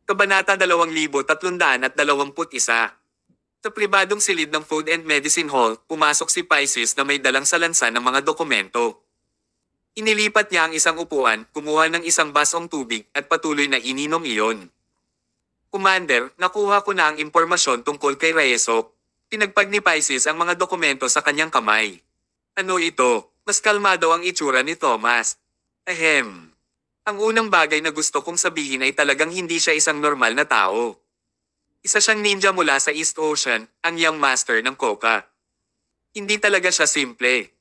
Kabanata 2321. Sa pribadong silid ng Food and Medicine Hall, pumasok si Pisces na may dalang salansan ng mga dokumento. Inilipat niya ang isang upuan, kumuha ng isang basong tubig at patuloy na ininom iyon. Commander, nakuha ko na ang impormasyon tungkol kay Reyesok. Pinagpag ni Pisces ang mga dokumento sa kanyang kamay. Ano ito? Mas kalmado ang itsura ni Thomas. Ahem. Ang unang bagay na gusto kong sabihin ay talagang hindi siya isang normal na tao. Isa siyang ninja mula sa East Ocean, ang Young Master ng Coca. Hindi talaga siya simple.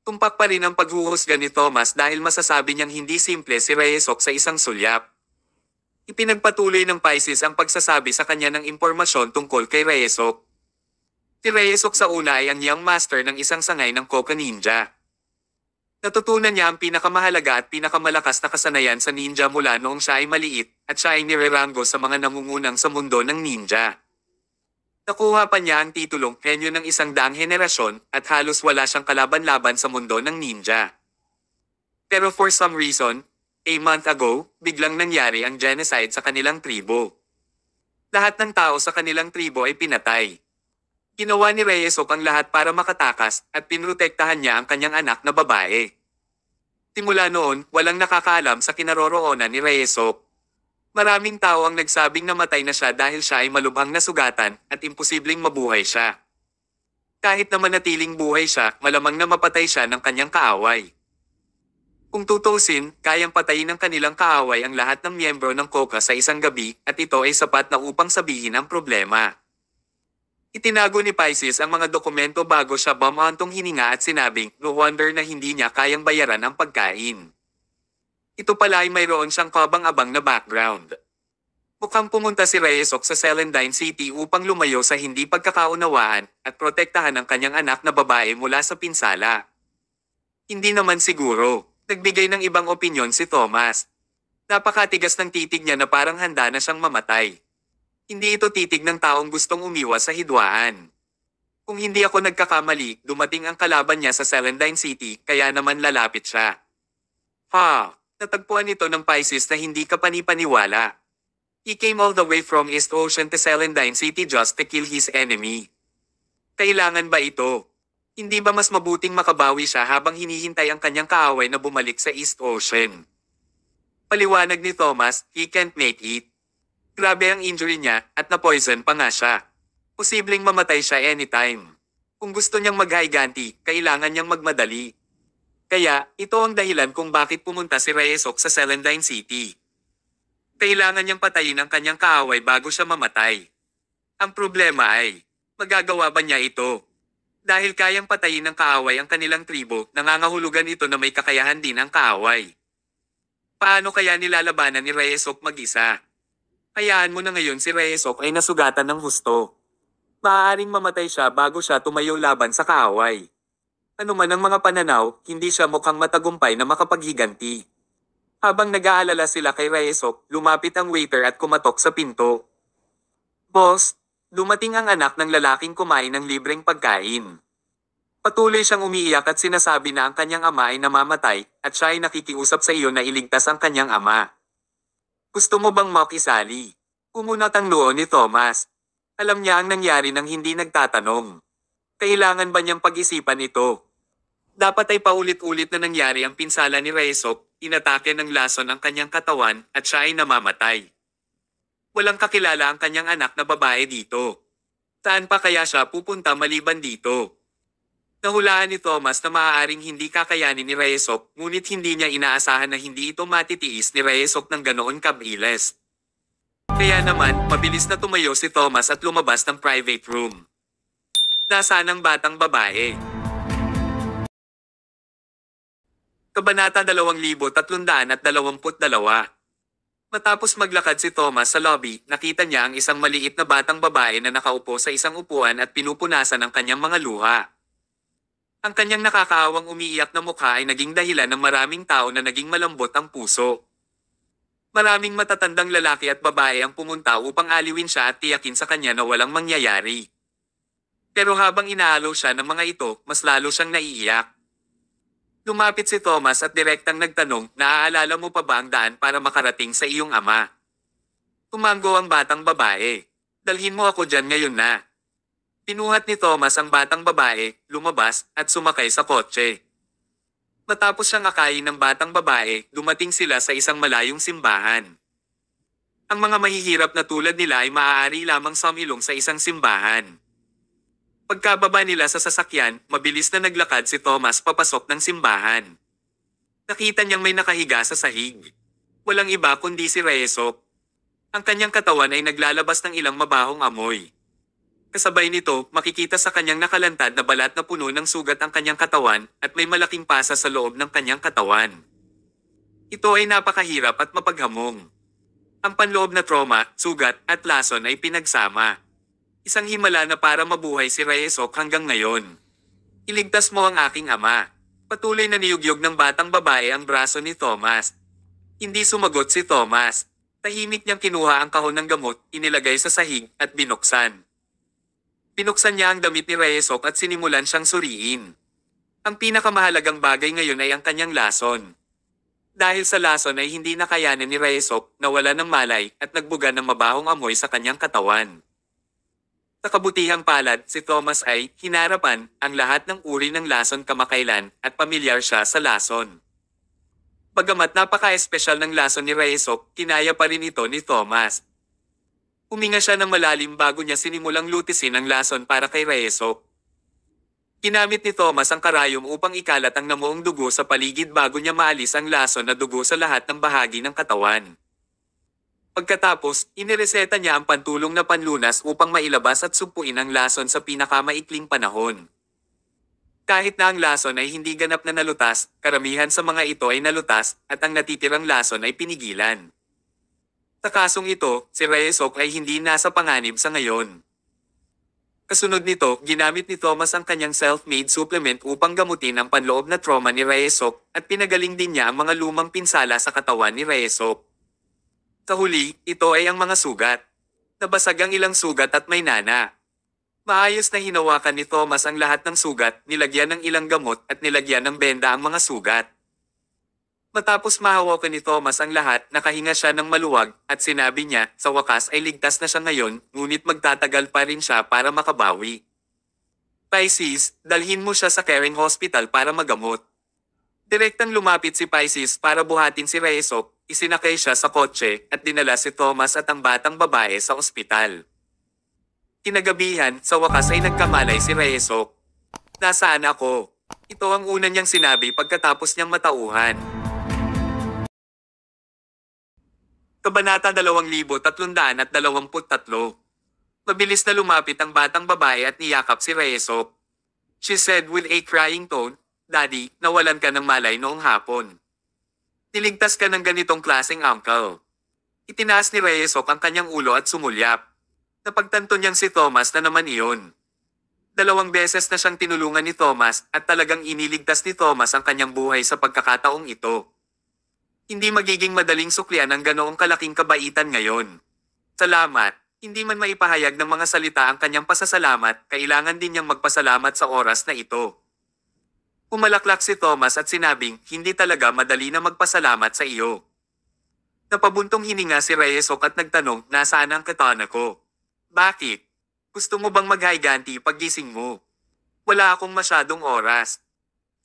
Tumpak pa rin ang paghuhusga ni Thomas dahil masasabi niyang hindi simple si Reyesok sa isang sulyap. Ipinagpatuloy ng Pisces ang pagsasabi sa kanya ng impormasyon tungkol kay Reyesok. Si Reyesok sa una ay ang Young Master ng isang sangay ng Coca Ninja. Natutunan niya ang pinakamahalaga at pinakamalakas na kasanayan sa ninja mula noong siya ay maliit at siya ay nirerango sa mga nangungunang sa mundo ng ninja. Nakuha pa niya ang titulong henyo ng 100 henerasyon at halos wala siyang kalaban-laban sa mundo ng ninja. Pero for some reason, a month ago, biglang nangyari ang genocide sa kanilang tribo. Lahat ng tao sa kanilang tribo ay pinatay. Ginawa ni Reyesok ang lahat para makatakas at pinrotektahan niya ang kanyang anak na babae. Simula noon, walang nakakaalam sa kinaroroonan ni Reyesok. Maraming tao ang nagsabing namatay na siya dahil siya ay malubhang nasugatan at imposibleng mabuhay siya. Kahit na manatiling buhay siya, malamang na mapatay siya ng kanyang kaaway. Kung tutusin, kayang patayin ng kanilang kaaway ang lahat ng miyembro ng Coca sa isang gabi at ito ay sapat na upang sabihin ang problema. Itinago ni Pisces ang mga dokumento bago siya bumantong hininga at sinabing, no wonder na hindi niya kayang bayaran ang pagkain. Ito pala ay mayroon siyang kabang-abang na background. Mukhang pumunta si Reyesok sa Celandine City upang lumayo sa hindi pagkakaunawaan at protektahan ang kanyang anak na babae mula sa pinsala. Hindi naman siguro. Nagbigay ng ibang opinyon si Thomas. Napakatigas ng titig niya na parang handa na siyang mamatay. Hindi ito titig ng taong gustong umiwas sa hidwaan. Kung hindi ako nagkakamali, dumating ang kalaban niya sa Celandine City, kaya naman lalapit siya. Natagpuan ito ng Pisces na hindi ka panipaniwala. He came all the way from East Ocean to Celandine City just to kill his enemy. Kailangan ba ito? Hindi ba mas mabuting makabawi siya habang hinihintay ang kanyang kaaway na bumalik sa East Ocean? Paliwanag ni Thomas, he can't make it. Grabe ang injury niya at na-poison pa nga siya. Posibleng mamatay siya anytime. Kung gusto niyang maghiganti, kailangan niyang magmadali. Kaya, ito ang dahilan kung bakit pumunta si Reyesok sa Celandine City. Kailangan niyang patayin ang kanyang kaaway bago siya mamatay. Ang problema ay, magagawa ba niya ito? Dahil kayang patayin ng kaaway ang kanilang tribo, nangangahulugan ito na may kakayahan din ang kaaway. Paano kaya nilalabanan ni Reyesok mag-isa? Hayaan mo na ngayon si Reyesok ay nasugatan ng husto. Maaaring mamatay siya bago siya tumayo laban sa kaaway. Ano man ang mga pananaw, hindi siya mukhang matagumpay na makapaghiganti. Habang nag-aalala sila kay Reyesok, lumapit ang waiter at kumatok sa pinto. Boss, dumating ang anak ng lalaking kumain ng libreng pagkain. Patuloy siyang umiiyak at sinasabi na ang kanyang ama ay namamatay at siya ay nakikiusap sa iyo na iligtas ang kanyang ama. Gusto mo bang makisali? Kumunat ang noo ni Thomas. Alam niya ang nangyari nang hindi nagtatanong. Kailangan ba niyang pag-isipan ito? Dapat ay paulit-ulit na nangyari ang pinsala ni Reyesok, inatake ng lason ang kanyang katawan at siya ay namamatay. Walang kakilala ang kanyang anak na babae dito. Saan pa kaya siya pupunta maliban dito? Nahulaan ni Thomas na maaaring hindi kakayanin ni Reyesok, ngunit hindi niya inaasahan na hindi ito matitiis ni Reyesok ng ganoon kabilis. Kaya naman, mabilis na tumayo si Thomas at lumabas ng private room. Nasaan ang batang babae? Kabanata 2322. Matapos maglakad si Thomas sa lobby, nakita niya ang isang maliit na batang babae na nakaupo sa isang upuan at pinupunasan ang kanyang mga luha. Ang kanyang nakakaawang umiiyak na mukha ay naging dahilan ng maraming tao na naging malambot ang puso. Maraming matatandang lalaki at babae ang pumunta upang aliwin siya at tiyakin sa kanya na walang mangyayari. Pero habang inaalo siya ng mga ito, mas lalo siyang naiiyak. Lumapit si Thomas at direktang nagtanong, naaalala mo pa ba ang daan para makarating sa iyong ama? Tumango ang batang babae. Dalhin mo ako dyan ngayon na. Pinuhat ni Thomas ang batang babae, lumabas, at sumakay sa kotse. Matapos siyang akayin ng batang babae, dumating sila sa isang malayong simbahan. Ang mga mahihirap na tulad nila ay maaari lamang sumilong sa isang simbahan. Pagkababa nila sa sasakyan, mabilis na naglakad si Thomas papasok ng simbahan. Nakita niyang may nakahiga sa sahig. Walang iba kundi si Reesok. Ang kanyang katawan ay naglalabas ng ilang mabahong amoy. Kasabay nito, makikita sa kanyang nakalantad na balat na puno ng sugat ang kanyang katawan at may malaking pasa sa loob ng kanyang katawan. Ito ay napakahirap at mapaghamong. Ang panloob na trauma, sugat at lason ay pinagsama. Isang himala na para mabuhay si Reesok hanggang ngayon. Iligtas mo ang aking ama. Patuloy na niyugyog ng batang babae ang braso ni Thomas. Hindi sumagot si Thomas. Tahimik niyang kinuha ang kahon ng gamot, inilagay sa sahig, at binuksan. Binuksan niya ang damit ni Reesok at sinimulan siyang suriin. Ang pinakamahalagang bagay ngayon ay ang kanyang lason. Dahil sa lason ay hindi nakayanan ni Reesok, nawala ng malay, at nagbuga ng mabahong amoy sa kanyang katawan. Sa kabutihang palad, si Thomas ay hinarapan ang lahat ng uri ng lason kamakailan at pamilyar siya sa lason. Bagamat napaka-espesyal ng lason ni Reesok, kinaya pa rin ito ni Thomas. Huminga siya ng malalim bago niya sinimulang lutisin ang lason para kay Reesok. Ginamit ni Thomas ang karayom upang ikalat ang namuong dugo sa paligid bago niya maalis ang lason na dugo sa lahat ng bahagi ng katawan. Pagkatapos, inireseta niya ang pantulong na panlunas upang mailabas at sumpuin ang lason sa pinakamaikling panahon. Kahit na ang lason ay hindi ganap na nalutas, karamihan sa mga ito ay nalutas at ang natitirang lason ay pinigilan. Sa kasong ito, si Reesok ay hindi nasa panganib sa ngayon. Kasunod nito, ginamit ni Thomas ang kanyang self-made supplement upang gamutin ang panloob na trauma ni Reesok at pinagaling din niya ang mga lumang pinsala sa katawan ni Reesok. Sa huli, ito ay ang mga sugat. Nabasag ang ilang sugat at may nana. Maayos na hinawakan ni Thomas ang lahat ng sugat, nilagyan ng ilang gamot at nilagyan ng benda ang mga sugat. Matapos mahawakan ni Thomas ang lahat, nakahinga siya ng maluwag at sinabi niya, sa wakas ay ligtas na siya ngayon, ngunit magtatagal pa rin siya para makabawi. Pisces, dalhin mo siya sa Caring Hospital para magamot. Direktang lumapit si Pisces para buhatin si Reesok, isinakay siya sa kotse at dinala si Thomas at ang batang babae sa ospital. Kinagabihan, sa wakas ay nagkamalay si Reesok. Nasaan ako? Ito ang una niyang sinabi pagkatapos niyang matauhan. Kabanata 2323. Mabilis na lumapit ang batang babae at niyakap si Reesok. She said with a crying tone, "Daddy, nawalan ka ng malay noong hapon. Niligtas ka ng ganitong klaseng uncle." Itinaas ni Reesok ang kanyang ulo at sumulyap. Napagtanto niyang si Thomas na naman iyon. 2 beses na siyang tinulungan ni Thomas at talagang iniligtas ni Thomas ang kanyang buhay sa pagkakataong ito. Hindi magiging madaling suklian ang ganoong kalaking kabaitan ngayon. Salamat. Hindi man maipahayag ng mga salita ang kanyang pasasalamat, kailangan din niyang magpasalamat sa oras na ito. Pumalaklak si Thomas at sinabing, hindi talaga madali na magpasalamat sa iyo. Napabuntong hininga si Reesok at nagtanong, nasaan ang katana ko? Bakit? Gusto mo bang maghayganti paggising mo? Wala akong masyadong oras.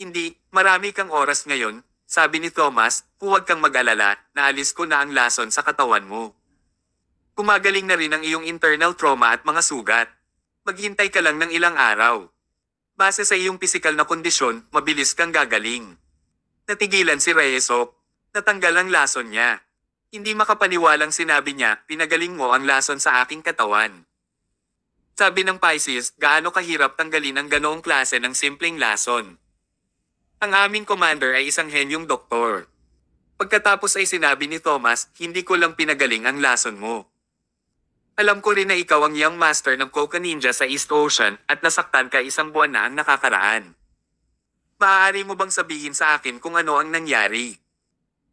Hindi, marami kang oras ngayon, sabi ni Thomas, huwag kang mag-alala, naalis ko na ang lason sa katawan mo. Kumagaling na rin ang iyong internal trauma at mga sugat. Maghintay ka lang ng ilang araw. Base sa iyong pisikal na kondisyon, mabilis kang gagaling. Natigilan si Reesok. Natanggal ang lason niya. Hindi makapaniwalang sinabi niya, pinagaling mo ang lason sa aking katawan. Sabi ng Pisces, gaano kahirap tanggalin ang ganoong klase ng simpleng lason. Ang aming commander ay isang henyong doktor. Pagkatapos ay sinabi ni Thomas, hindi ko lang pinagaling ang lason mo. Alam ko rin na ikaw ang young master ng Coca Ninja sa East Ocean at nasaktan ka 1 buwan na ang nakakaraan. Maaari mo bang sabihin sa akin kung ano ang nangyari?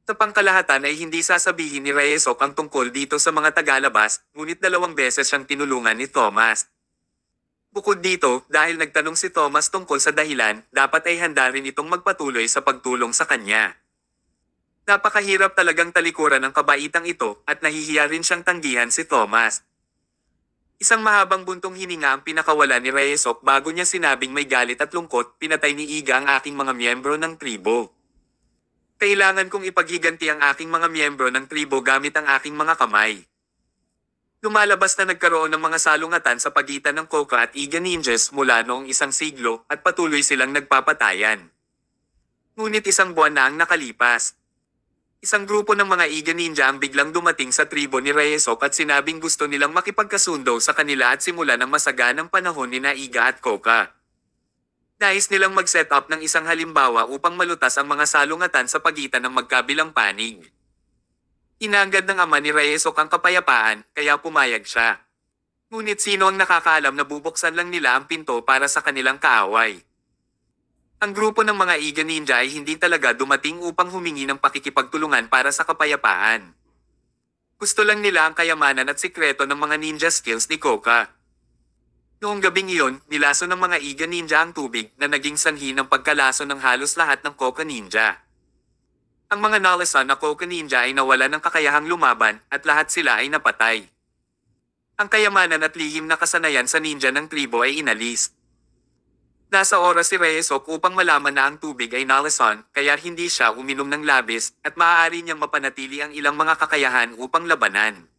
Sa pangkalahatan ay hindi sasabihin ni Reesok ang tungkol dito sa mga tagalabas, ngunit 2 beses siyang tinulungan ni Thomas. Bukod dito, dahil nagtanong si Thomas tungkol sa dahilan, dapat ay handa rin itong magpatuloy sa pagtulong sa kanya. Napakahirap talagang talikuran ng kabaitang ito at nahihiya rin siyang tanggihan si Thomas. Isang mahabang buntong hininga ang pinakawala ni Reyesok bago niya sinabing may galit at lungkot, pinatay ni Iga ang aking mga miyembro ng tribo. Kailangan kong ipaghiganti ang aking mga miyembro ng tribo gamit ang aking mga kamay. Lumalabas na nagkaroon ng mga salungatan sa pagitan ng Koka at Iga Ninjas mula noong isang siglo at patuloy silang nagpapatayan. Ngunit isang buwan na ang nakalipas. Isang grupo ng mga Iga Ninja ang biglang dumating sa tribo ni Reyesok at sinabing gusto nilang makipagkasundo sa kanila at simulan ng masaganang panahon ni Iga at Koka. Nais nilang mag-set up ng isang halimbawa upang malutas ang mga salungatan sa pagitan ng magkabilang panig. Inanggad ng ama ni Reyesok ang kapayapaan, kaya pumayag siya. Ngunit sino ang nakakaalam na bubuksan lang nila ang pinto para sa kanilang kaaway? Ang grupo ng mga Iga Ninja ay hindi talaga dumating upang humingi ng pakikipagtulungan para sa kapayapaan. Gusto lang nila ang kayamanan at sikreto ng mga ninja skills ni Koka. Noong gabing iyon, nilaso ng mga Iga Ninja ang tubig na naging sanhi ng pagkalaso ng halos lahat ng Koka Ninja. Ang mga nalasan na Koka Ninja ay nawalan ng kakayahang lumaban at lahat sila ay napatay. Ang kayamanan at lihim na kasanayan sa ninja ng tribo ay inalis. Nasa oras si Reyesok upang malaman na ang tubig ay nalasan, kaya hindi siya uminom ng labis at maaari niyang mapanatili ang ilang mga kakayahan upang labanan.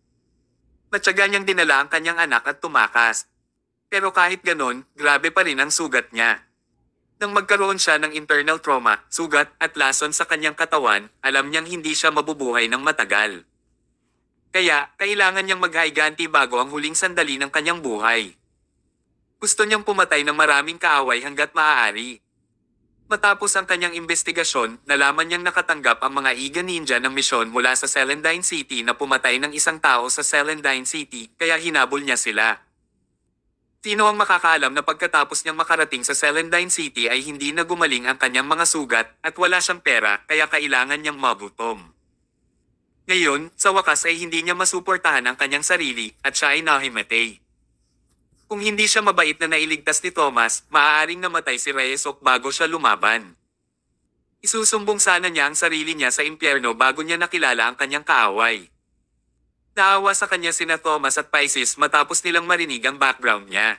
Matyaga niyang dinala ang kanyang anak at tumakas. Pero kahit ganon, grabe pa rin ang sugat niya. Nang magkaroon siya ng internal trauma, sugat at lason sa kanyang katawan, alam niyang hindi siya mabubuhay ng matagal. Kaya, kailangan niyang maghiganti bago ang huling sandali ng kanyang buhay. Gusto niyang pumatay ng maraming kaaway hanggat maaari. Matapos ang kanyang investigasyon, nalaman niyang nakatanggap ang mga Iga Ninja ng misyon mula sa Celandine City na pumatay ng isang tao sa Celandine City, kaya hinabol niya sila. Sino ang makakaalam na pagkatapos niyang makarating sa Celandine City ay hindi na gumaling ang kanyang mga sugat at wala siyang pera kaya kailangan niyang magutom. Ngayon, sa wakas ay hindi niya masuportahan ang kanyang sarili at siya ay nahimatay. Kung hindi siya mabait na nailigtas ni Thomas, maaaring namatay si Reyesok bago siya lumaban. Isusumbong sana niya ang sarili niya sa impyerno bago niya nakilala ang kanyang kaaway. Naawa sa kanya sina Thomas at Pisces matapos nilang marinig ang background niya.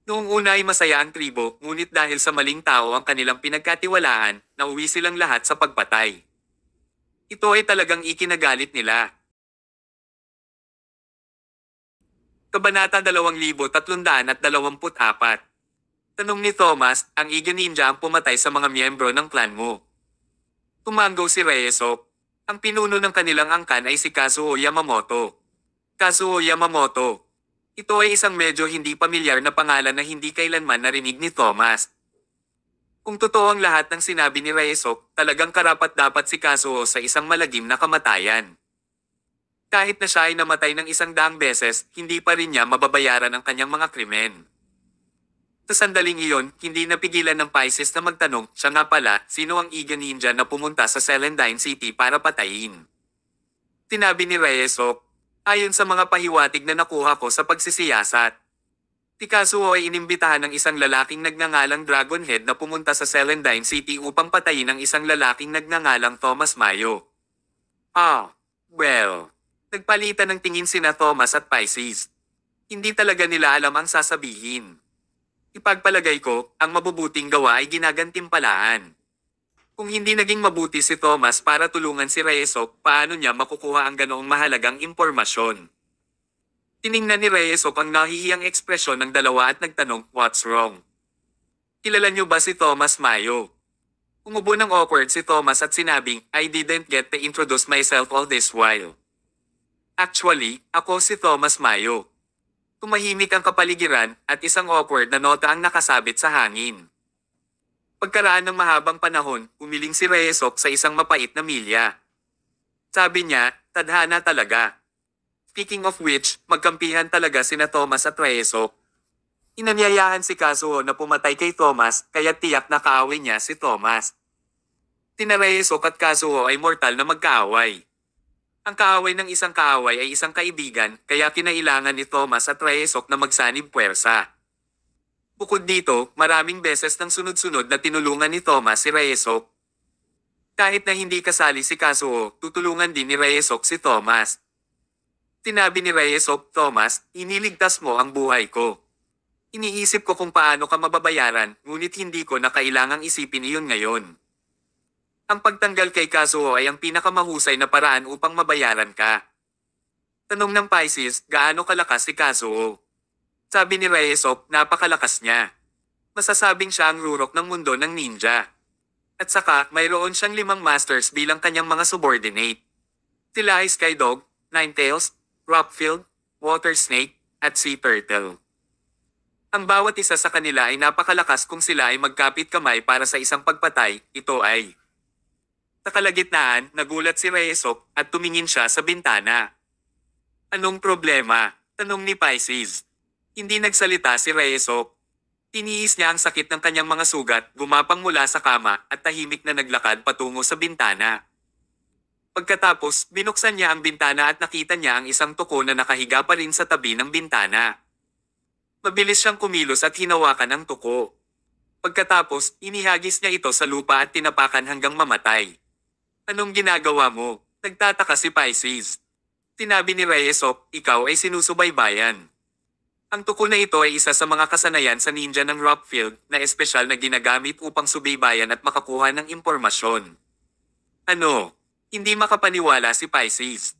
Noong una ay masaya ang tribo, ngunit dahil sa maling tao ang kanilang pinagkatiwalaan, nauwi silang lahat sa pagpatay. Ito ay talagang ikinagalit nila. Kabanata 2324. Tanong ni Thomas, ang Iga Ninja ang pumatay sa mga miyembro ng clan mo. Tumango si Reyesok. Ang pinuno ng kanilang angkan ay si Kazuo Yamamoto. Kazuo Yamamoto. Ito ay isang medyo hindi pamilyar na pangalan na hindi kailanman narinig ni Thomas. Kung totoo ang lahat ng sinabi ni Reyesok, talagang karapat-dapat si Kazuo sa isang malagim na kamatayan. Kahit na siya ay namatay ng 100 beses, hindi pa rin niya mababayaran ang kanyang mga krimen. Sa sandaling iyon, hindi napigilan ng Pisces na magtanong, siya nga pala, sino ang Iga Ninja na pumunta sa Celandine City para patayin? Tinabi ni Reyesok, ayon sa mga pahiwatig na nakuha ko sa pagsisiyasat. Si Kazuo ay inimbitahan ng isang lalaking nagngangalang Dragonhead na pumunta sa Celandine City upang patayin ang isang lalaking nagngangalang Thomas Mayo. Well, nagpalitan ng tingin sina Thomas at Pisces. Hindi talaga nila alam ang sasabihin. Ipagpalagay ko, ang mabubuting gawa ay ginagantimpalaan. Kung hindi naging mabuti si Thomas para tulungan si Reyesok, paano niya makukuha ang ganoong mahalagang impormasyon? Tiningnan ni Reyesok ang nahihiyang ekspresyon ng dalawa at nagtanong, what's wrong? Kilala niyo ba si Thomas Mayo? Umubo ng awkward si Thomas at sinabing, I didn't get to introduce myself all this while. Actually, ako si Thomas Mayo. Tumahimik ang kapaligiran at isang awkward na nota ang nakasabit sa hangin. Pagkaraan ng mahabang panahon, umiling si Reyesok sa isang mapait na milya. Sabi niya, tadhana talaga. Speaking of which, magkampihan talaga sina Thomas at Reyesok. Inanyayahan si Kazuo na pumatay kay Thomas, kaya tiyak na kaaway niya si Thomas. Sina Reyesok at Kazuo ay mortal na magkaaway. Ang kaaway ng isang kaaway ay isang kaibigan, kaya kinailangan ni Thomas at Reyesok na magsanib puwersa. Bukod dito, maraming beses ng sunod-sunod na tinulungan ni Thomas si Reyesok. Kahit na hindi kasali si Kazuo, tutulungan din ni Reyesok si Thomas. Tinabi ni Reyesok, Thomas, iniligtas mo ang buhay ko. Iniisip ko kung paano ka mababayaran, ngunit hindi ko na kailangang isipin iyon ngayon. Ang pagtanggal kay Kazuo ay ang pinakamahusay na paraan upang mabayaran ka. Tanong ng Pisces, gaano kalakas si Kazuo? Sabi ni Reyesok, napakalakas niya. Masasabing siya ang rurok ng mundo ng ninja. At saka, mayroon siyang 5 masters bilang kanyang mga subordinate. Sila ay Skydog, Ninetales, Rockfield, Water Snake, at Sea Turtle. Ang bawat isa sa kanila ay napakalakas kung sila ay magkapit kamay para sa isang pagpatay, ito ay. Sa kalagitnaan, nagulat si Reyesok at tumingin siya sa bintana. Anong problema? Tanong ni Pisces. Hindi nagsalita si Reyesok. Tiniis niya ang sakit ng kanyang mga sugat, gumapang mula sa kama at tahimik na naglakad patungo sa bintana. Pagkatapos, binuksan niya ang bintana at nakita niya ang isang tuko na nakahiga pa rin sa tabi ng bintana. Mabilis siyang kumilos at hinawakan ang tuko. Pagkatapos, inihagis niya ito sa lupa at tinapakan hanggang mamatay. Anong ginagawa mo? Nagtataka si Pisces. Tinabi ni Reyesok, ikaw ay sinusubaybayan. Ang tuko na ito ay isa sa mga kasanayan sa ninja ng Rockfield na espesyal na ginagamit upang subaybayan at makakuha ng impormasyon. Ano? Hindi makapaniwala si Pisces.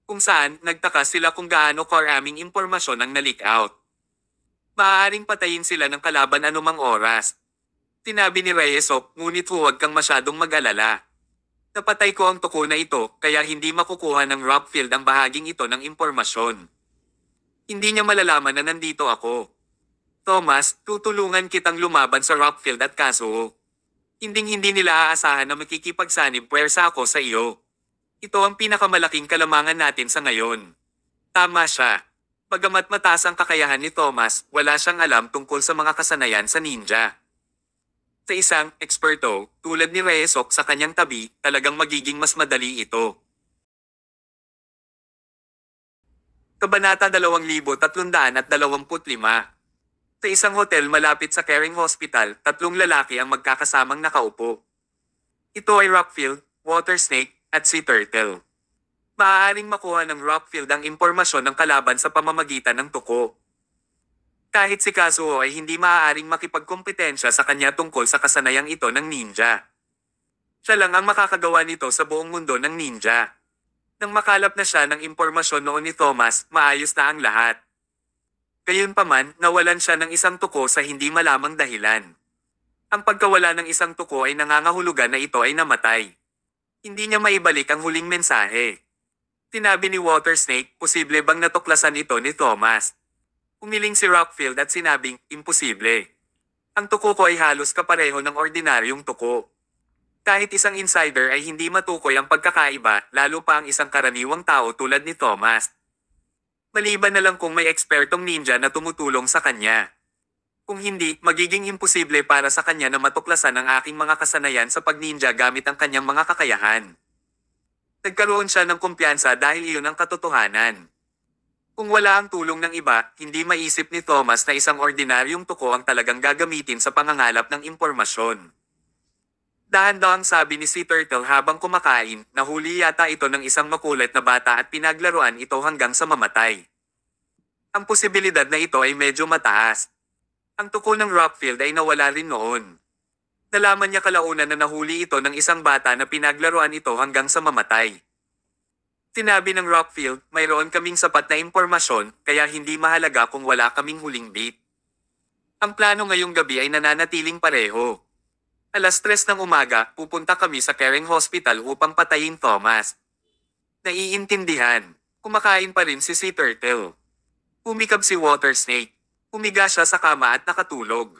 Kung saan, nagtaka sila kung gaano karaming impormasyon ang na-leak out. Maaaring patayin sila ng kalaban anumang oras. Tinabi ni Reyesok, ngunit huwag kang masyadong mag-alala. Napatay ko ang tuko na ito, kaya hindi makukuha ng Rockfield ang bahaging ito ng impormasyon. Hindi niya malalaman na nandito ako. Thomas, tutulungan kitang lumaban sa Rockfield at Kazuo. Hinding-hindi nila aasahan na makikipagsanib puwersa ako sa iyo. Ito ang pinakamalaking kalamangan natin sa ngayon. Tama siya. Bagamat mataas ang kakayahan ni Thomas, wala siyang alam tungkol sa mga kasanayan sa ninja. Sa isang eksperto, tulad ni Reyesok sa kanyang tabi, talagang magiging mas madali ito. Kabanata 2325. Sa isang hotel malapit sa Caring Hospital, 3 lalaki ang magkakasamang nakaupo. Ito ay Rockfield, Water Snake, at Sea Turtle. Maaaring makuha ng Rockfield ang impormasyon ng kalaban sa pamamagitan ng tuko. Kahit si Kazuo ay hindi maaaring makipagkompetensya sa kanya tungkol sa kasanayang ito ng ninja. Siya lang ang makakagawa nito sa buong mundo ng ninja. Nang makalap na siya ng impormasyon noon ni Thomas, maayos na ang lahat. Gayunpaman, nawalan siya ng isang tuko sa hindi malamang dahilan. Ang pagkawala ng isang tuko ay nangangahulugan na ito ay namatay. Hindi niya maibalik ang huling mensahe. Tinabi ni Water Snake, posible bang natuklasan ito ni Thomas? Umiling si Rockfield at sinabing, imposible. Ang tuko ko ay halos kapareho ng ordinaryong tuko. Kahit isang insider ay hindi matukoy ang pagkakaiba, lalo pa ang isang karaniwang tao tulad ni Thomas. Maliban na lang kung may ekspertong ninja na tumutulong sa kanya. Kung hindi, magiging imposible para sa kanya na matuklasan ang aking mga kasanayan sa pagninja gamit ang kanyang mga kakayahan. Nagkaroon siya ng kumpiyansa dahil iyon ang katotohanan. Kung wala ang tulong ng iba, hindi maisip ni Thomas na isang ordinaryong tuko ang talagang gagamitin sa pangangalap ng impormasyon. Dahan-dahang sabi ni Sea Turtle habang kumakain, nahuli yata ito ng isang makulit na bata at pinaglaruan ito hanggang sa mamatay. Ang posibilidad na ito ay medyo mataas. Ang tuko ng Rockfield ay nawala rin noon. Nalaman niya kalaunan na nahuli ito ng isang bata na pinaglaruan ito hanggang sa mamatay. Sinabi ng Rockfield, mayroon kaming sapat na impormasyon, kaya hindi mahalaga kung wala kaming huling beat. Ang plano ngayong gabi ay nananatiling pareho. Alas 3 ng umaga, pupunta kami sa Caring Hospital upang patayin Thomas. Naiintindihan. Kumakain pa rin si Sea Turtle. Humikab si Water Snake. Humiga siya sa kama at nakatulog.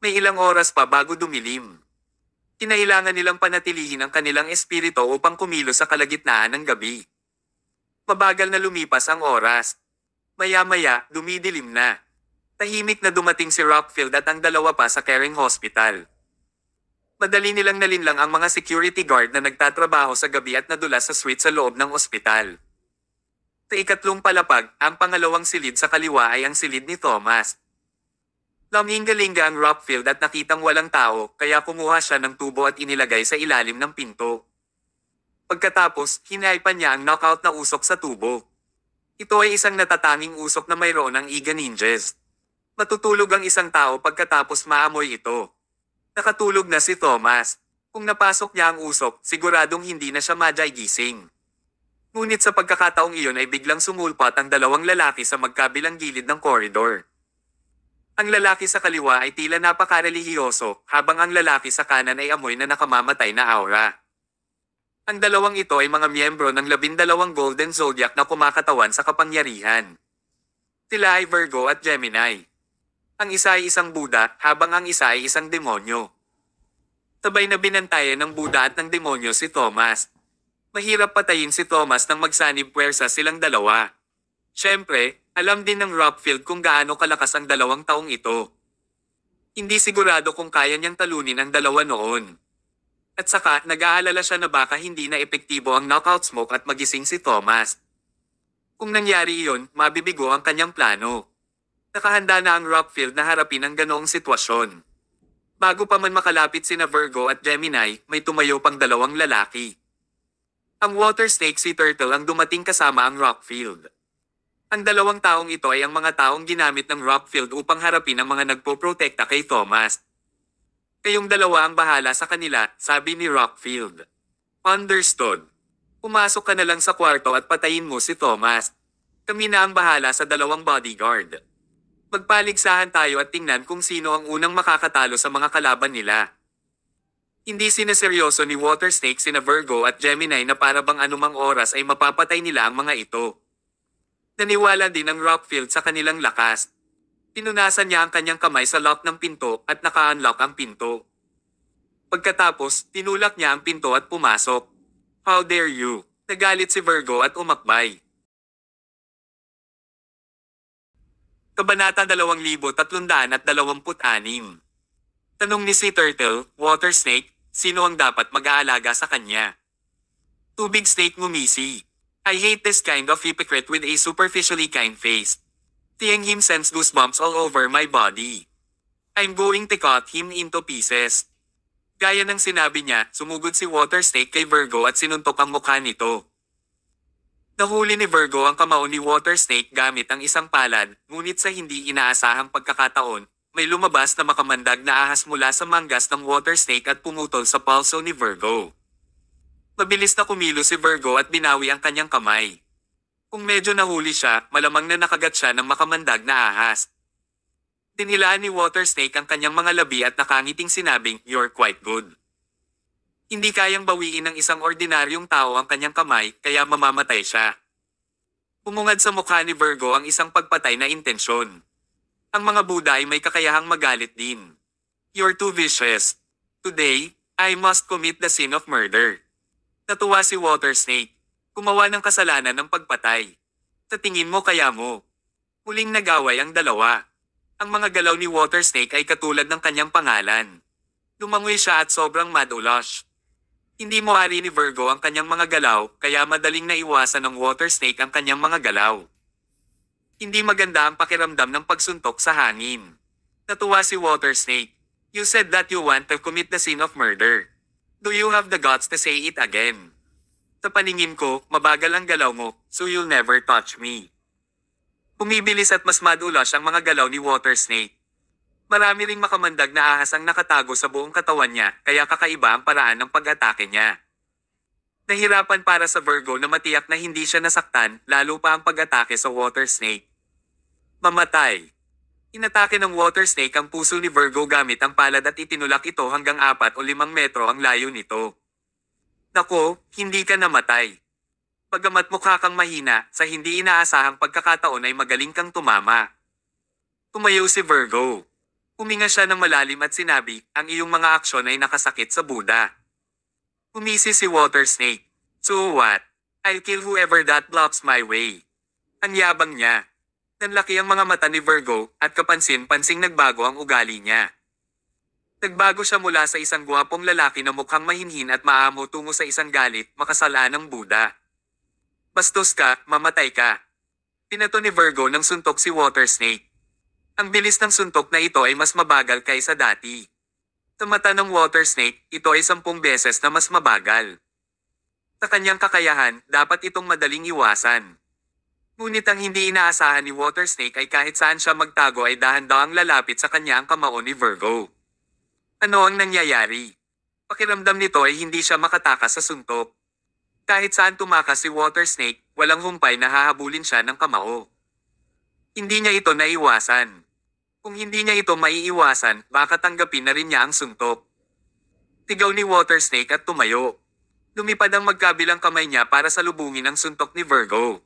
May ilang oras pa bago dumilim. Kinailangan nilang panatilihin ang kanilang espiritu upang kumilos sa kalagitnaan ng gabi. Mabagal na lumipas ang oras. Maya-maya, dumidilim na. Tahimik na dumating si Rockfield at ang dalawa pa sa Caring Hospital. Madali nilang nalinlang ang mga security guard na nagtatrabaho sa gabi at nadulas sa suite sa loob ng ospital. Sa ikatlong palapag, ang pangalawang silid sa kaliwa ay ang silid ni Thomas. Laminggalinga ang Rockfield at nakitang walang tao, kaya kumuha siya ng tubo at inilagay sa ilalim ng pinto. Pagkatapos, hinaypan niya ang knockout na usok sa tubo. Ito ay isang natatanging usok na mayroon ng Iga Ninjas. Matutulog ang isang tao pagkatapos maamoy ito. Nakatulog na si Thomas. Kung napasok niya ang usok, siguradong hindi na siya gising. Ngunit sa pagkakataong iyon ay biglang sumulpat ang dalawang lalaki sa magkabilang gilid ng koridor. Ang lalaki sa kaliwa ay tila napakarelihiyoso, habang ang lalaki sa kanan ay amoy na nakamamatay na aura. Ang dalawang ito ay mga miyembro ng 12 Golden Zodiac na kumakatawan sa kapangyarihan. Sila ay Virgo at Gemini. Ang isa ay isang Buddha, habang ang isa ay isang demonyo. Sabay na binantayan ng Buddha at ng demonyo si Thomas. Mahirap patayin si Thomas nang magsanib puwersa silang dalawa. Siyempre, alam din ng Rockfield kung gaano kalakas ang dalawang taong ito. Hindi sigurado kung kaya niyang talunin ang dalawa noon. At saka, nag-aalala siya na baka hindi na epektibo ang knockout smoke at magising si Thomas. Kung nangyari iyon, mabibigo ang kanyang plano. Nakahanda na ang Rockfield na harapin ang ganoong sitwasyon. Bago pa man makalapit sina Virgo at Gemini, may tumayo pang dalawang lalaki. Ang water snake si Turtle ang dumating kasama ang Rockfield. Ang dalawang taong ito ay ang mga taong ginamit ng Rockfield upang harapin ang mga nagpoprotekta kay Thomas. Kayong dalawa ang bahala sa kanila, sabi ni Rockfield. Understood. Pumasok ka na lang sa kwarto at patayin mo si Thomas. Kami na ang bahala sa dalawang bodyguard. Magpaligsahan tayo at tingnan kung sino ang unang makakatalo sa mga kalaban nila. Hindi sinaseryoso ni Water Snake sina Virgo at Gemini na para bang anumang oras ay mapapatay nila ang mga ito. Naniwala din ang Rockfield sa kanilang lakas. Pinunasan niya ang kanyang kamay sa lock ng pinto at naka-unlock ang pinto. Pagkatapos, tinulak niya ang pinto at pumasok. How dare you? Nagalit si Virgo at umakbay. Kabanata 2326. Tanong ni si Turtle, Water Snake, sino ang dapat mag-aalaga sa kanya? Tubig Snake ngumisi. I hate this kind of hypocrite with a superficially kind face. Seeing him sends goosebumps all over my body. I'm going to cut him into pieces. Gaya ng sinabi niya, sumugod si Water Snake kay Virgo at sinuntok ang mukha nito. Nahuli ni Virgo ang kamao ni Water Snake gamit ang isang palad, ngunit sa hindi inaasahang pagkakataon, may lumabas na makamandag na ahas mula sa manggas ng Water Snake at pumutol sa palso ni Virgo. Mabilis na kumilos si Virgo at binawi ang kanyang kamay. Kung medyo nahuli siya, malamang na nakagat siya ng makamandag na ahas. Dinilaan ni Water Snake ang kanyang mga labi at nakangiting sinabing, "You're quite good." Hindi kayang bawiin ng isang ordinaryong tao ang kanyang kamay, kaya mamamatay siya. Umungad sa mukha ni Virgo ang isang pagpatay na intensyon. Ang mga Buddha ay may kakayahang magalit din. You're too vicious. Today, I must commit the sin of murder. Natuwa si Water Snake. Gumawa ng kasalanan ng pagpatay. Sa tingin mo kaya mo. Muling nagaway ang dalawa. Ang mga galaw ni Water Snake ay katulad ng kanyang pangalan. Lumangoy siya at sobrang madulas. Hindi moari ni Virgo ang kanyang mga galaw, kaya madaling naiwasan ng Water Snake ang kanyang mga galaw. Hindi maganda ang pakiramdam ng pagsuntok sa hangin. Natuwa si Water Snake. You said that you want to commit the sin of murder. Do you have the guts to say it again? Sa paningin ko, mabagal ang galaw mo, so you'll never touch me. Bumibilis at mas madulas ang mga galaw ni Water Snake. Marami ring makamandag na ahas ang nakatago sa buong katawan niya, kaya kakaiba ang paraan ng pag-atake niya. Nahirapan para sa Virgo na matiyak na hindi siya nasaktan, lalo pa ang pag-atake sa Water Snake. Mamatay. Inatake ng Water Snake ang puso ni Virgo gamit ang palad at itinulak ito hanggang 4 o 5 metro ang layo nito. Nako, hindi ka namatay. Bagamat mukha kang mahina, sa hindi inaasahang pagkakataon ay magaling kang tumama. Tumayo si Virgo. Huminga siya ng malalim at sinabi, ang iyong mga aksyon ay nakasakit sa Buddha. Umisi si Water Snake. So what? I'll kill whoever that blocks my way. Ang yabang niya. Nanlaki ang mga mata ni Virgo at kapansin-pansing nagbago ang ugali niya. Nagbago siya mula sa isang gwapong lalaki na mukhang mahinhin at maamo tungo sa isang galit, makasalanang Buddha. Bastos ka, mamatay ka. Pinato ni Virgo ng suntok si Water Snake. Ang bilis ng suntok na ito ay mas mabagal kaysa dati. Sa mata ng water snake, ito ay 10 beses na mas mabagal. Sa kanyang kakayahan, dapat itong madaling iwasan. Ngunit ang hindi inaasahan ni water snake ay kahit saan siya magtago ay dahan-dahang lalapit sa kanya ang kamao ni Virgo. Ano ang nangyayari? Pakiramdam nito ay hindi siya makatakas sa suntok. Kahit saan tumakas si water snake, walang humpay na hahabulin siya ng kamao. Hindi niya ito naiwasan. Kung hindi niya ito maiiwasan, baka tanggapin na rin niya ang suntok. Tigaw ni water snake at tumayo. Lumipad ang magkabilang kamay niya para salubungin ang suntok ni Virgo.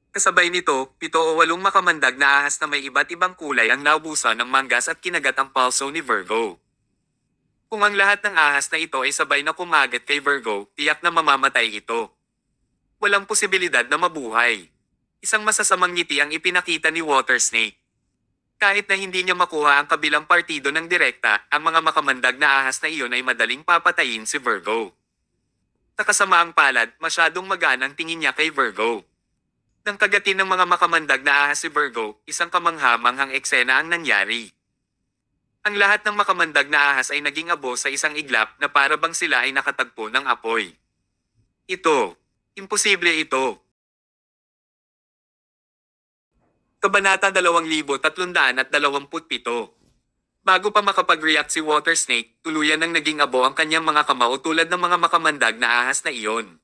Kasabay nito, 7 o 8 makamandag na ahas na may iba't ibang kulay ang naubusan ng manggas at kinagat ang palso ni Virgo. Kung ang lahat ng ahas na ito ay sabay na kumagat kay Virgo, tiyak na mamamatay ito. Walang posibilidad na mabuhay. Isang masasamang ngiti ang ipinakita ni water snake. Kahit na hindi niya makuha ang kabilang partido ng direkta, ang mga makamandag na ahas na iyon ay madaling papatayin si Virgo. Sa kasamaang palad, masyadong magaan ang tingin niya kay Virgo. Nang kagatin ng mga makamandag na ahas si Virgo, isang kamangha-manghang eksena ang nangyari. Ang lahat ng makamandag na ahas ay naging abo sa isang iglap na para bang sila ay nakatagpo ng apoy. Imposible ito. Kabanata 2327. Bago pa makapag-react si water snake, tuluyan nang naging abo ang kanyang mga kamao tulad ng mga makamandag na ahas na iyon.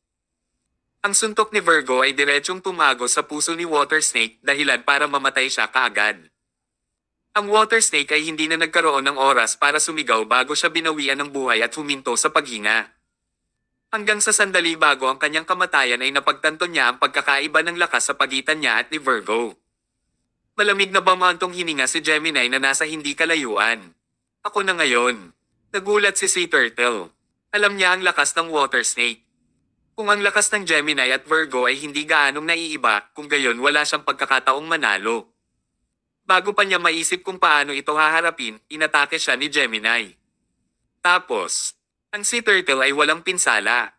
Ang suntok ni Virgo ay diretsyong tumago sa puso ni water snake dahilan para mamatay siya kaagad. Ang water snake ay hindi na nagkaroon ng oras para sumigaw bago siya binawian ng buhay at huminto sa paghinga. Hanggang sa sandali bago ang kanyang kamatayan ay napagtanto niya ang pagkakaiba ng lakas sa pagitan niya at ni Virgo. Malamig na bamantong hininga si Gemini na nasa hindi kalayuan. Ako na ngayon. Nagulat si Sea Turtle. Alam niya ang lakas ng water snake. Kung ang lakas ng Gemini at Virgo ay hindi gaanong naiiba, kung gayon wala siyang pagkakataong manalo. Bago pa niya maisip kung paano ito haharapin, inatake siya ni Gemini. Tapos, ang Sea Turtle ay walang pinsala.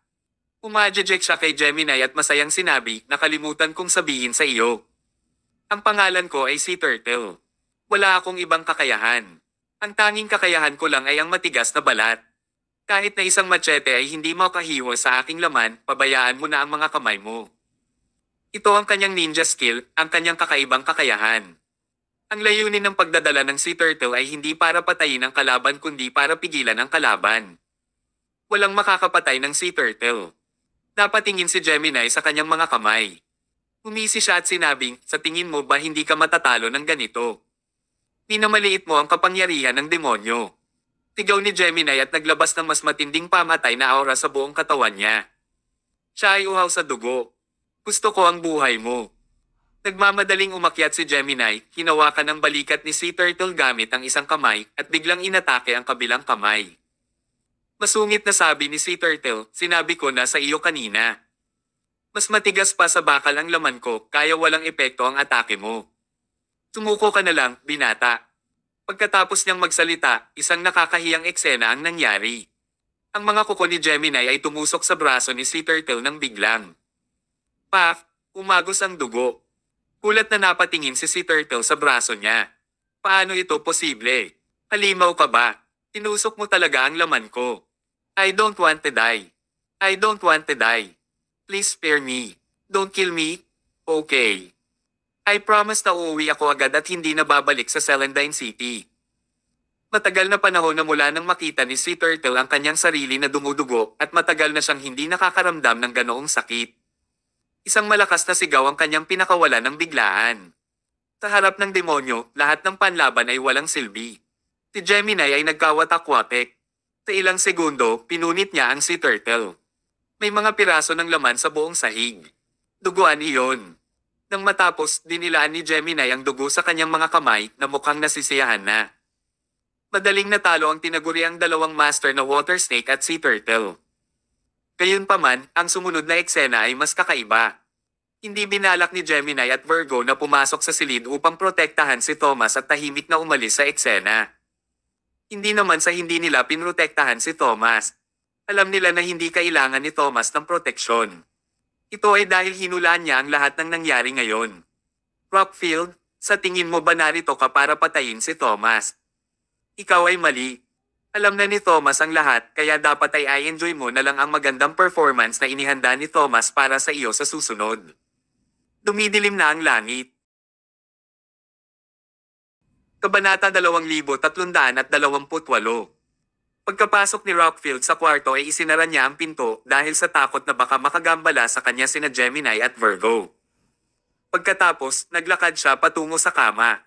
Umajejek siya kay Gemini at masayang sinabi, nakalimutan kong sabihin sa iyo. Ang pangalan ko ay Sea Turtle. Wala akong ibang kakayahan. Ang tanging kakayahan ko lang ay ang matigas na balat. Kahit na isang machete ay hindi makahiwa sa aking laman, pabayaan mo na ang mga kamay mo. Ito ang kanyang ninja skill, ang kanyang kakaibang kakayahan. Ang layunin ng pagdadala ng Sea Turtle ay hindi para patayin ang kalaban kundi para pigilan ang kalaban. Walang makakapatay ng Sea Turtle. Napatingin si Gemini sa kanyang mga kamay. Umisi siya at sinabing, sa tingin mo ba hindi ka matatalo ng ganito? Minamaliit mo ang kapangyarihan ng demonyo. Tigaw ni Gemini at naglabas ng mas matinding pamatay na aura sa buong katawan niya. Siya ay uhaw sa dugo. Gusto ko ang buhay mo. Nagmamadaling umakyat si Gemini, hinawakan ng balikat ni Sea Turtle gamit ang isang kamay at biglang inatake ang kabilang kamay. Masungit na sabi ni Sea Turtle, sinabi ko na sa iyo kanina. Mas matigas pa sa bakal ang laman ko, kaya walang epekto ang atake mo. Sumuko ka na lang, binata. Pagkatapos niyang magsalita, isang nakakahiyang eksena ang nangyari. Ang mga kuko ni Gemini ay tumusok sa braso ni Sea Turtle ng biglang. Paf! Umagos ang dugo. Kulat na napatingin si Sea Turtle sa braso niya. Paano ito posible? Halimaw ka ba? Tinusok mo talaga ang laman ko. I don't want to die. I don't want to die. Please spare me. Don't kill me. Okay. I promise na uuwi ako agad at hindi na babalik sa Celandine City. Matagal na panahon na mula nang makita ni Sea Turtle ang kanyang sarili na dumudugo at matagal na siyang hindi nakakaramdam ng ganoong sakit. Isang malakas na sigaw ang kanyang pinakawalan ng biglaan. Sa harap ng demonyo, lahat ng panlaban ay walang silbi. Si Gemini ay nagkawatak-watek. Sa ilang segundo, pinunit niya ang Sea Turtle. May mga piraso ng laman sa buong sahig. Duguan iyon. Nang matapos, dinilaan ni Gemini ang dugo sa kanyang mga kamay na mukhang nasisiyahan na. Madaling natalo ang tinaguriang dalawang master na water snake at Sea Turtle. Gayunpaman, ang sumunod na eksena ay mas kakaiba. Hindi binalak ni Gemini at Virgo na pumasok sa silid upang protektahan si Thomas at tahimik na umalis sa eksena. Hindi naman sa hindi nila pinrotektahan si Thomas. Alam nila na hindi kailangan ni Thomas ng proteksyon. Ito ay dahil hinulaan niya ang lahat ng nangyari ngayon. Rockfield, Sa tingin mo ba narito ka para patayin si Thomas? Ikaw ay mali. Alam na ni Thomas ang lahat kaya dapat ay i-enjoy mo na lang ang magandang performance na inihanda ni Thomas para sa iyo sa susunod. Dumidilim na ang langit. Kabanata 2328. Pagkapasok ni Rockfield sa kwarto ay isinara niya ang pinto dahil sa takot na baka makagambala sa kanya sina Gemini at Virgo. Pagkatapos, naglakad siya patungo sa kama.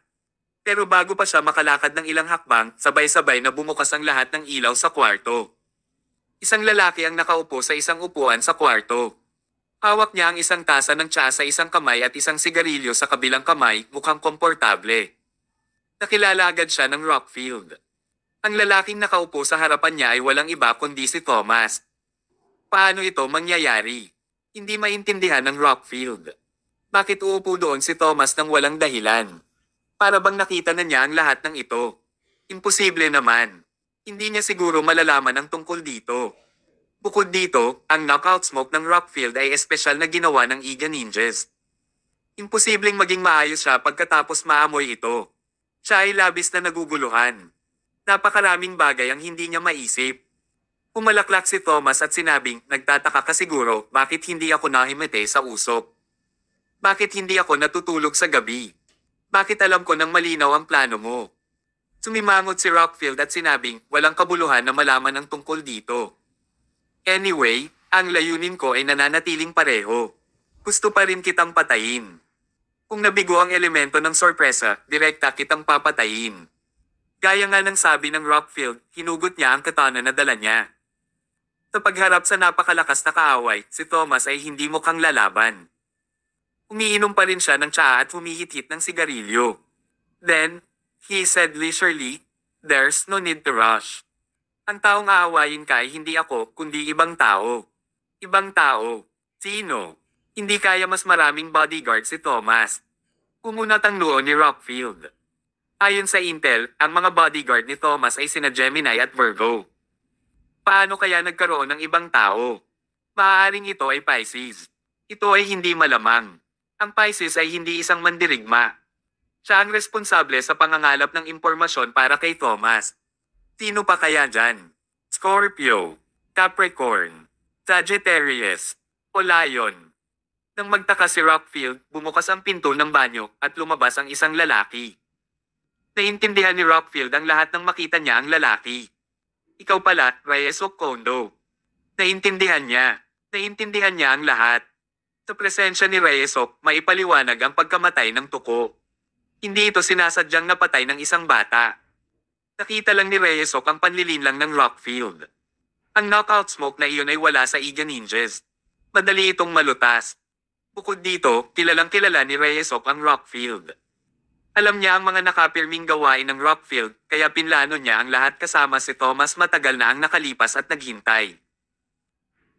Pero bago pa siya makalakad ng ilang hakbang, sabay-sabay na bumukas ang lahat ng ilaw sa kwarto. Isang lalaki ang nakaupo sa isang upuan sa kwarto. Hawak niya ang isang tasa ng tsaa sa isang kamay at isang sigarilyo sa kabilang kamay, mukhang komportable. Nakilala agad siya ng Rockfield. Ang lalaking nakaupo sa harapan niya ay walang iba kundi si Thomas. Paano ito mangyayari? Hindi maintindihan ng Rockfield. Bakit uupo doon si Thomas nang walang dahilan? Para bang nakita na niya ang lahat ng ito? Imposible naman. Hindi niya siguro malalaman ang tungkol dito. Bukod dito, ang knockout smoke ng Rockfield ay espesyal na ginawa ng Iga Ninjas. Imposibleng maging maayos siya pagkatapos maamoy ito. Siya ay labis na naguguluhan. Napakaraming bagay ang hindi niya maisip. Pumalaklak si Thomas at sinabing, nagtataka ka siguro, bakit hindi ako nahimete sa usok? Bakit hindi ako natutulog sa gabi? Bakit alam ko nang malinaw ang plano mo? Sumimangot si Rockfield at sinabing, walang kabuluhan na malaman ang tungkol dito. Anyway, ang layunin ko ay nananatiling pareho. Gusto pa rin kitang patayin. Kung nabigo ang elemento ng sorpresa, direkta kitang papatayin. Gaya nga ng sabi ng Rockfield, hinugot niya ang katana na dala niya. Sa pagharap sa napakalakas na kaaway, si Thomas ay hindi mukhang lalaban. Umiinom pa rin siya ng tsaa at humihit-hit ng sigarilyo. Then, he said leisurely, there's no need to rush. Ang taong aawayin ka ay hindi ako, kundi ibang tao. Ibang tao. Sino? Hindi kaya mas maraming bodyguard si Thomas. Kumunat ang noo ni Rockfield. Ayon sa Intel, ang mga bodyguard ni Thomas ay sina Gemini at Virgo. Paano kaya nagkaroon ng ibang tao? Maaaring ito ay Pisces. Ito ay hindi malamang. Ang Pisces ay hindi isang mandirigma. Siya ang responsable sa pangangalap ng impormasyon para kay Thomas. Sino pa kaya dyan? Scorpio, Capricorn, Sagittarius, o Lion? Nang magtaka si Rockfield, bumukas ang pinto ng banyo at lumabas ang isang lalaki. Naintindihan ni Rockfield ang lahat nang makita niya ang lalaki. Ikaw pala, Reyes Okondo. Naintindihan niya. Naintindihan niya ang lahat. Sa presensya ni Reyes Ok, maipaliwanag ang pagkamatay ng tuko. Hindi ito sinasadyang napatay ng isang bata. Nakita lang ni Reyes Ok ang panlilinlang ng Rockfield. Ang knockout smoke na iyon ay wala sa Iga Ninjas. Madali itong malutas. Bukod dito, kilalang kilala ni Reyes Ok ang Rockfield. Alam niya ang mga nakapirming gawain ng Rockfield, kaya pinlano niya ang lahat kasama si Thomas matagal na ang nakalipas at naghintay.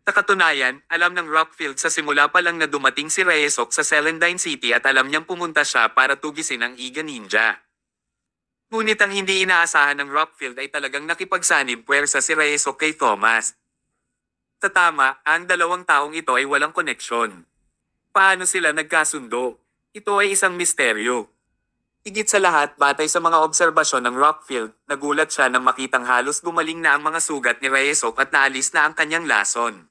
Sa katunayan, alam ng Rockfield sa simula pa lang na dumating si Reyes Ok sa Celandine City at alam niyang pumunta siya para tugisin ang Iga Ninja. Ngunit ang hindi inaasahan ng Rockfield ay talagang nakipagsanib puwersa si Reyes Ok kay Thomas. Sa tama, ang dalawang taong ito ay walang koneksyon. Paano sila nagkasundo? Ito ay isang misteryo. Higit sa lahat, batay sa mga obserbasyon ng Rockfield, nagulat siya nang makitang halos gumaling na ang mga sugat ni Reyes Ok at naalis na ang kanyang lason.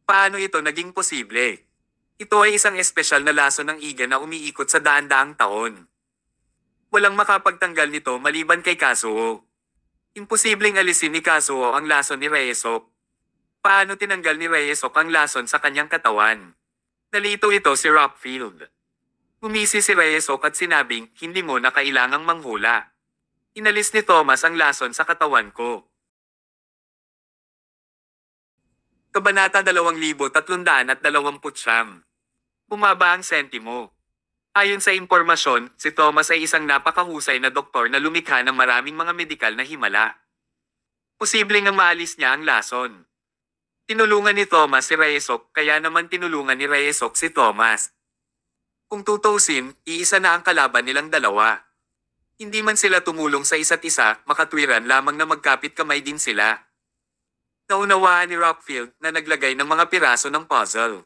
Paano ito naging posible? Ito ay isang espesyal na lason ng Iga na umiikot sa daan-daang taon. Walang makapagtanggal nito maliban kay Kazuo. Imposibleng alisin ni Kazuo ang lason ni Reyes Ok. Paano tinanggal ni Reyes Ok ang lason sa kanyang katawan? Nalito ito si Rockfield. Umisi si Reyes Ok at sinabing, hindi mo na kailangang manghula. Inalis ni Thomas ang lason sa katawan ko. Kabanata 2329. Bumaba ang sentimo. Ayon sa impormasyon, si Thomas ay isang napakahusay na doktor na lumikha ng maraming mga medikal na himala. Posibleng ang maalis niya ang lason. Tinulungan ni Thomas si Reyes Ok, kaya naman tinulungan ni Reyes Ok si Thomas. Kung tutuusin, iisa na ang kalaban nilang dalawa. Hindi man sila tumulong sa isa't isa, makatwiran lamang na magkapit kamay din sila. Naunawaan ni Rockfield na naglagay ng mga piraso ng puzzle.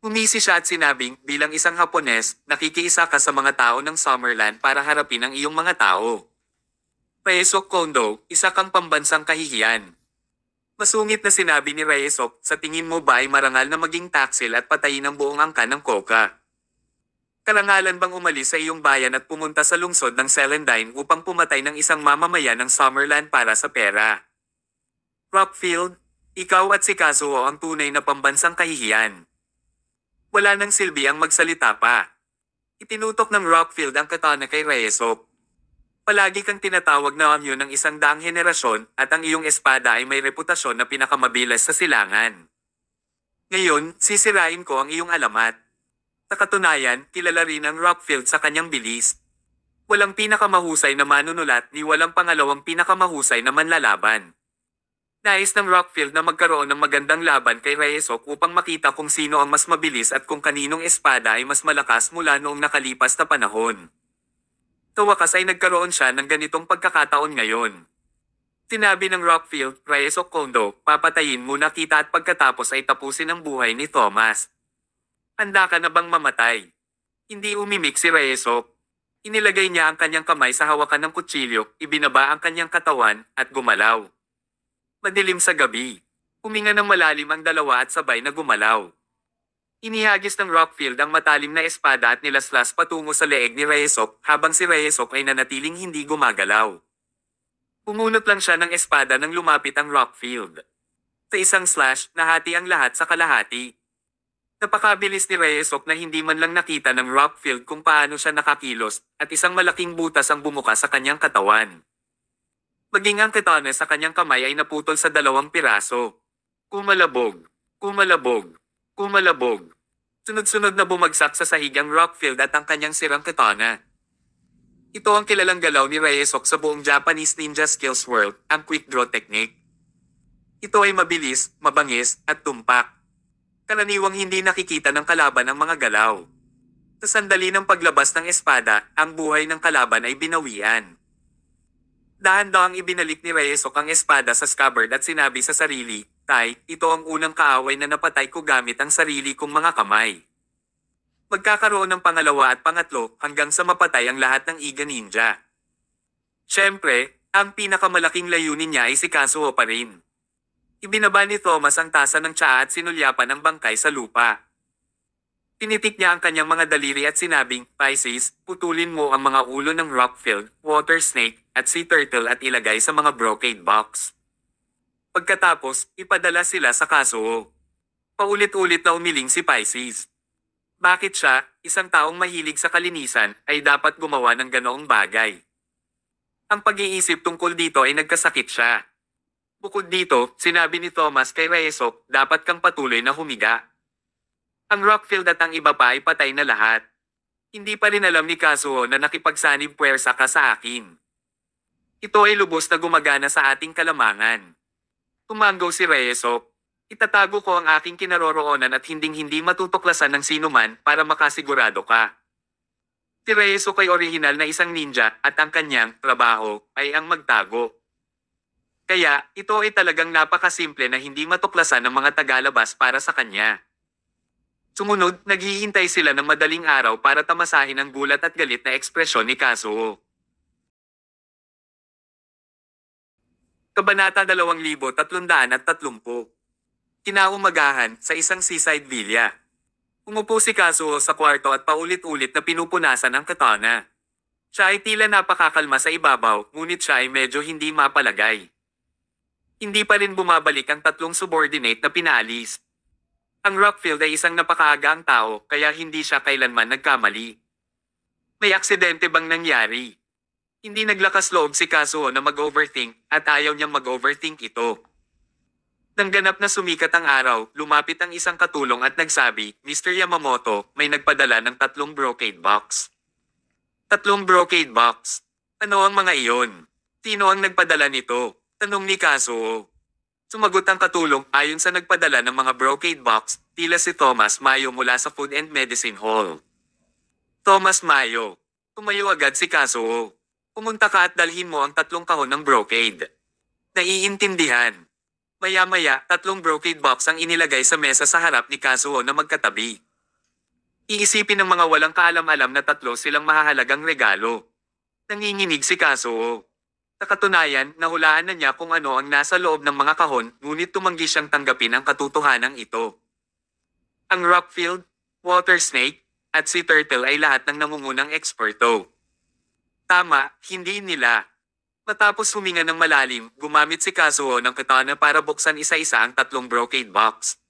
Umisi siya at sinabing, bilang isang Hapones, nakikiisa ka sa mga tao ng Summerland para harapin ang iyong mga tao. Reyesok Kondo, isa kang pambansang kahihiyan. Masungit na sinabi ni Reyesok, sa tingin mo ba ay marangal na maging taksil at patayin ang buong angkan ng Koka? Karangalan bang umalis sa iyong bayan at pumunta sa lungsod ng Celandine upang pumatay ng isang mamamayan ng Summerland para sa pera? Rockfield, ikaw at si Kazuo ang tunay na pambansang kahihiyan. Wala nang silbi ang magsalita pa. Itinutok ng Rockfield ang katana kay Reyesok. Palagi kang tinatawag na amyo ng 100 henerasyon at ang iyong espada ay may reputasyon na pinakamabilis sa silangan. Ngayon, sisirain ko ang iyong alamat. Sa katunayan, kilala rin ang Rockfield sa kanyang bilis. Walang pinakamahusay na manunulat ni walang pangalawang pinakamahusay na manlalaban. Nais ng Rockfield na magkaroon ng magandang laban kay Reyesok upang makita kung sino ang mas mabilis at kung kaninong espada ay mas malakas mula noong nakalipas na panahon. Sa wakas ay nagkaroon siya ng ganitong pagkakataon ngayon. Sinabi ng Rockfield, Reyesok Kondo, papatayin muna kita at pagkatapos ay tapusin ang buhay ni Thomas. Handa ka na bang mamatay? Hindi umimik si Reyesok. Inilagay niya ang kanyang kamay sa hawakan ng kutsilyo, ibinaba ang kanyang katawan, at gumalaw. Madilim sa gabi. Huminga ng malalim ang dalawa at sabay na gumalaw. Inihagis ng Rockfield ang matalim na espada at nilaslas patungo sa leeg ni Reyesok habang si Reyesok ay nanatiling hindi gumagalaw. Pumunot lang siya ng espada nang lumapit ang Rockfield. Sa isang slash, nahati ang lahat sa kalahati. Napakabilis ni Reyesok na hindi man lang nakita ng Rockfield kung paano siya nakakilos at isang malaking butas ang bumuka sa kanyang katawan. Maging ang katana sa kanyang kamay ay naputol sa 2 piraso. Kumalabog, kumalabog, kumalabog. Sunod-sunod na bumagsak sa sahig ang Rockfield at ang kanyang sirang katana. Ito ang kilalang galaw ni Reyesok sa buong Japanese Ninja Skills World, ang Quick Draw Technique. Ito ay mabilis, mabangis, at tumpak. Karaniwang hindi nakikita ng kalaban ang mga galaw. Sa sandali ng paglabas ng espada, ang buhay ng kalaban ay binawian. Dahan-dahang ibinalik ni Reyesok ang espada sa scabbard at sinabi sa sarili, Tay, ito ang unang kaaway na napatay ko gamit ang sarili kong mga kamay. Magkakaroon ng pangalawa at pangatlo hanggang sa mapatay ang lahat ng Iga Ninja. Siyempre, ang pinakamalaking layunin niya ay si Kazuo pa rin. Ibinaba ni Thomas ang tasa ng tsaa at sinulyapan ang bangkay sa lupa. Tinitik niya ang kanyang mga daliri at sinabing, Pisces, putulin mo ang mga ulo ng Rockfield, Water Snake, at Sea Turtle at ilagay sa mga brocade box. Pagkatapos, ipadala sila sa Kazuo. Paulit-ulit na umiling si Pisces. Bakit siya, isang taong mahilig sa kalinisan, ay dapat gumawa ng ganoong bagay? Ang pag-iisip tungkol dito ay nagkasakit siya. Bukod dito, sinabi ni Thomas kay Reyesok, dapat kang patuloy na humiga. Ang Rockfield at ang iba pa ay patay na lahat. Hindi pa rin alam ni Kazuo na nakipagsanib puwersa ka sa akin. Ito ay lubos na gumagana sa ating kalamangan. Tumanggaw si Reyesok. Itatago ko ang aking kinaroroonan at hinding-hindi matutuklasan ng sinuman para makasigurado ka. Si Reyesok ay orihinal na isang ninja at ang kanyang trabaho ay ang magtago. Kaya, ito ay talagang napakasimple na hindi matuklasan ng mga tagalabas para sa kanya. Sumunod, naghihintay sila ng madaling araw para tamasahin ang gulat at galit na ekspresyon ni Kazuo. Kabanata 2330. Kinaumagahan, sa isang seaside villa. Umupo si Kazuo sa kwarto at paulit-ulit na pinupunasan ang katana. Siya ay tila napakakalma sa ibabaw, ngunit siya ay medyo hindi mapalagay. Hindi pa rin bumabalik ang 3 subordinate na pinaalis. Ang Rockfield ay isang napakaagang tao, kaya hindi siya kailanman nagkamali. May aksidente bang nangyari? Hindi naglakas loob si Kazuo na mag-overthink at ayaw niyang mag-overthink ito. Nang ganap na sumikat ang araw, lumapit ang isang katulong at nagsabi, Mr. Yamamoto, may nagpadala ng 3 brocade box. 3 brocade box? Ano ang mga iyon? Sino ang nagpadala nito? Tanong ni Kazuo. Sumagot ang katulong, ayon sa nagpadala ng mga brocade box, tila si Thomas Mayo mula sa Food and Medicine Hall. Thomas Mayo. Tumayo agad si Kazuo. Pumunta ka at dalhin mo ang 3 kahon ng brocade. Naiintindihan. Maya-maya, 3 brocade box ang inilagay sa mesa sa harap ni Kazuo na magkatabi. Iisipin ng mga walang kaalam-alam na tatlo silang mahahalagang regalo. Nanginginig si Kazuo. Sa katunayan, nahulaan na niya kung ano ang nasa loob ng mga kahon, ngunit tumanggi siyang tanggapin ang katotohanan ito. Ang Rockfield, Water Snake, at Sea Turtle ay lahat ng nangungunang eksperto. Tama, hindi nila. Matapos huminga ng malalim, gumamit si Kazuo ng katana para buksan isa-isa ang tatlong brocade box.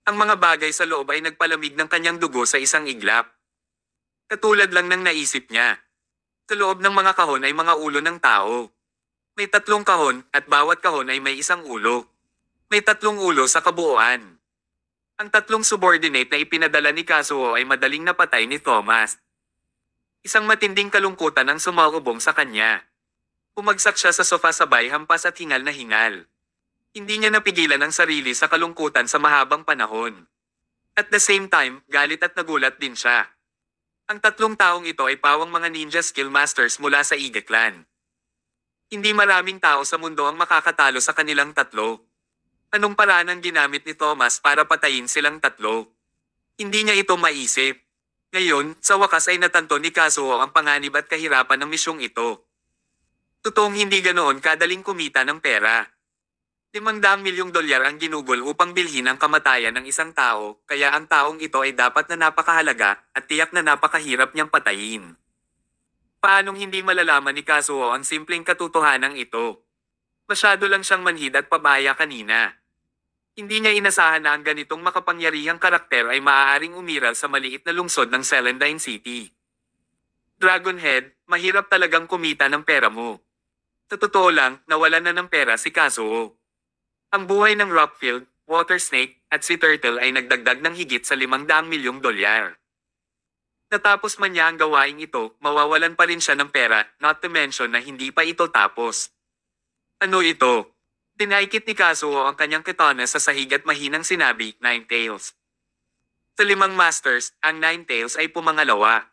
Ang mga bagay sa loob ay nagpalamig ng kanyang dugo sa isang iglap. Katulad lang ng naisip niya. Sa loob ng mga kahon ay mga ulo ng tao. May 3 kahon at bawat kahon ay may isang ulo. May 3 ulo sa kabuuan. Ang 3 subordinate na ipinadala ni Kazuo ay madaling napatay ni Thomas. Isang matinding kalungkutan ang sumalubong sa kanya. Bumagsak siya sa sofa sabay hampas at hingal na hingal. Hindi niya napigilan ang sarili sa kalungkutan sa mahabang panahon. At the same time, galit at nagulat din siya. Ang 3 taong ito ay pawang mga ninja skill masters mula sa Ige Clan. Hindi maraming tao sa mundo ang makakatalo sa kanilang 3. Anong paraan ang ginamit ni Thomas para patayin silang 3? Hindi niya ito maisip. Ngayon, sa wakas ay natanto ni Kazuo ang panganib at kahirapan ng misyong ito. Totoong hindi ganoon kadaling kumita ng pera. $500 milyong ang ginugol upang bilhin ang kamatayan ng isang tao, kaya ang taong ito ay dapat na napakahalaga at tiyak na napakahirap niyang patayin. Paanong hindi malalaman ni Kazuo ang simpleng katotohanan ito? Masyado lang siyang manhid at pabaya kanina. Hindi niya inasahan na ang ganitong makapangyarihang karakter ay maaaring umiral sa maliit na lungsod ng Celandine City. Dragonhead, mahirap talagang kumita ng pera mo. Sa totoo lang, nawalan na ng pera si Kazuo. Ang buhay ng Rockfield, Water Snake, at Sea Turtle ay nagdagdag ng higit sa $500 milyong. Natapos man niya ang gawaing ito, mawawalan pa rin siya ng pera, not to mention na hindi pa ito tapos. Ano ito? Dinaikit ni Kazuo ang kanyang katana sa sahig at mahinang sinabi, 9 tails. Sa 5 masters, ang 9 tails ay pumangalawa.